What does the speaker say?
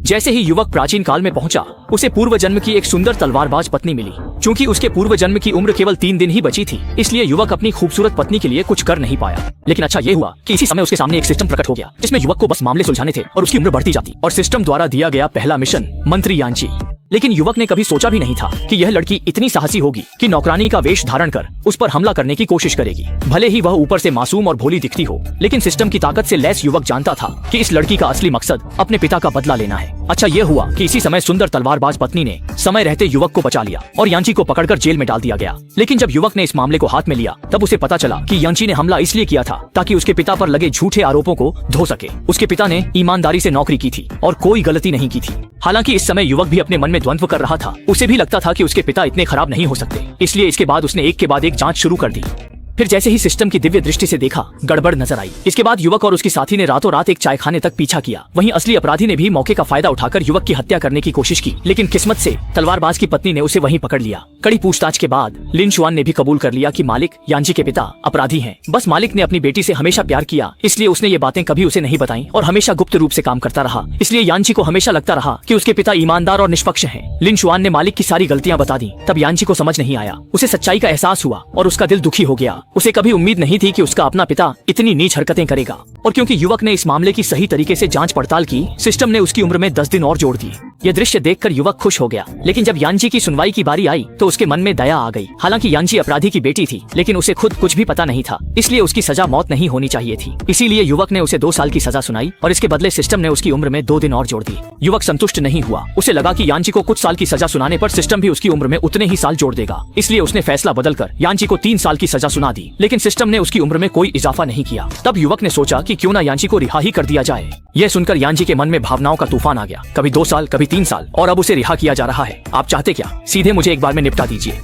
जैसे ही युवक प्राचीन काल में पहुंचा, उसे पूर्व जन्म की एक सुंदर तलवारबाज पत्नी मिली। क्योंकि उसके पूर्व जन्म की उम्र केवल 3 दिन ही बची थी, इसलिए युवक अपनी खूबसूरत पत्नी के लिए कुछ कर नहीं पाया। लेकिन अच्छा ये हुआ कि इसी समय उसके सामने एक सिस्टम प्रकट हो गया, जिसमें युवक को बस मामले सुलझाने थे और उसकी उम्र बढ़ती जाती। और सिस्टम द्वारा दिया गया पहला मिशन मंत्री यांची। लेकिन युवक ने कभी सोचा भी नहीं था कि यह लड़की इतनी साहसी होगी कि नौकरानी का वेश धारण कर उस पर हमला करने की कोशिश करेगी। भले ही वह ऊपर से मासूम और भोली दिखती हो, लेकिन सिस्टम की ताकत से लैस युवक जानता था कि इस लड़की का असली मकसद अपने पिता का बदला लेना है। अच्छा ये हुआ कि इसी समय सुंदर तलवारबाज पत्नी ने समय रहते युवक को बचा लिया और यांची को पकड़कर जेल में डाल दिया गया। लेकिन जब युवक ने इस मामले को हाथ में लिया, तब उसे पता चला कि यांची ने हमला इसलिए किया था ताकि उसके पिता पर लगे झूठे आरोपों को धो सके। उसके पिता ने ईमानदारी से नौकरी की थी और कोई गलती नहीं की थी। हालांकि इस समय युवक भी अपने मन में द्वंद्व कर रहा था। उसे भी लगता था कि उसके पिता इतने खराब नहीं हो सकते, इसलिए इसके बाद उसने एक के बाद एक जांच शुरू कर दी। फिर जैसे ही सिस्टम की दिव्य दृष्टि से देखा, गड़बड़ नजर आई। इसके बाद युवक और उसकी साथी ने रातों रात एक चाय खाने तक पीछा किया। वहीं असली अपराधी ने भी मौके का फायदा उठाकर युवक की हत्या करने की कोशिश की, लेकिन किस्मत से तलवारबाज की पत्नी ने उसे वहीं पकड़ लिया। कड़ी पूछताछ के बाद लिन शुआन ने भी कबूल कर लिया कि मालिक यांची के पिता अपराधी हैं। बस मालिक ने अपनी बेटी से हमेशा प्यार किया, इसलिए उसने ये बातें कभी उसे नहीं बताई और हमेशा गुप्त रूप से काम करता रहा। इसलिए यांची को हमेशा लगता रहा कि उसके पिता ईमानदार और निष्पक्ष हैं। लिन शुआन ने मालिक की सारी गलतियां बता दी। तब यांची को समझ नहीं आया, उसे सच्चाई का एहसास हुआ और उसका दिल दुखी हो गया। उसे कभी उम्मीद नहीं थी कि उसका अपना पिता इतनी नीच हरकतें करेगा। और क्योंकि युवक ने इस मामले की सही तरीके से जांच पड़ताल की, सिस्टम ने उसकी उम्र में 10 दिन और जोड़ दिए। यह दृश्य देखकर युवक खुश हो गया। लेकिन जब यांची की सुनवाई की बारी आई तो उसके मन में दया आ गई। हालांकि यांची अपराधी की बेटी थी, लेकिन उसे खुद कुछ भी पता नहीं था, इसलिए उसकी सजा मौत नहीं होनी चाहिए थी। इसीलिए युवक ने उसे 2 साल की सजा सुनाई और इसके बदले सिस्टम ने उसकी उम्र में 2 दिन और जोड़ दिए। युवक संतुष्ट नहीं हुआ। उसे लगा कि यांची को कुछ साल की सजा सुनाने पर सिस्टम भी उसकी उम्र में उतने ही साल जोड़ देगा। इसलिए उसने फैसला बदलकर यांची को 3 साल की सजा सुना दी। लेकिन सिस्टम ने उसकी उम्र में कोई इजाफा नहीं किया। तब युवक ने सोचा कि क्यों ना यांची को रिहा ही कर दिया जाए। यह सुनकर यांची के मन में भावनाओं का तूफान आ गया। कभी 2 साल, कभी 3 साल, और अब उसे रिहा किया जा रहा है। आप चाहते क्या? सीधे मुझे एक बार में निपटा दीजिए।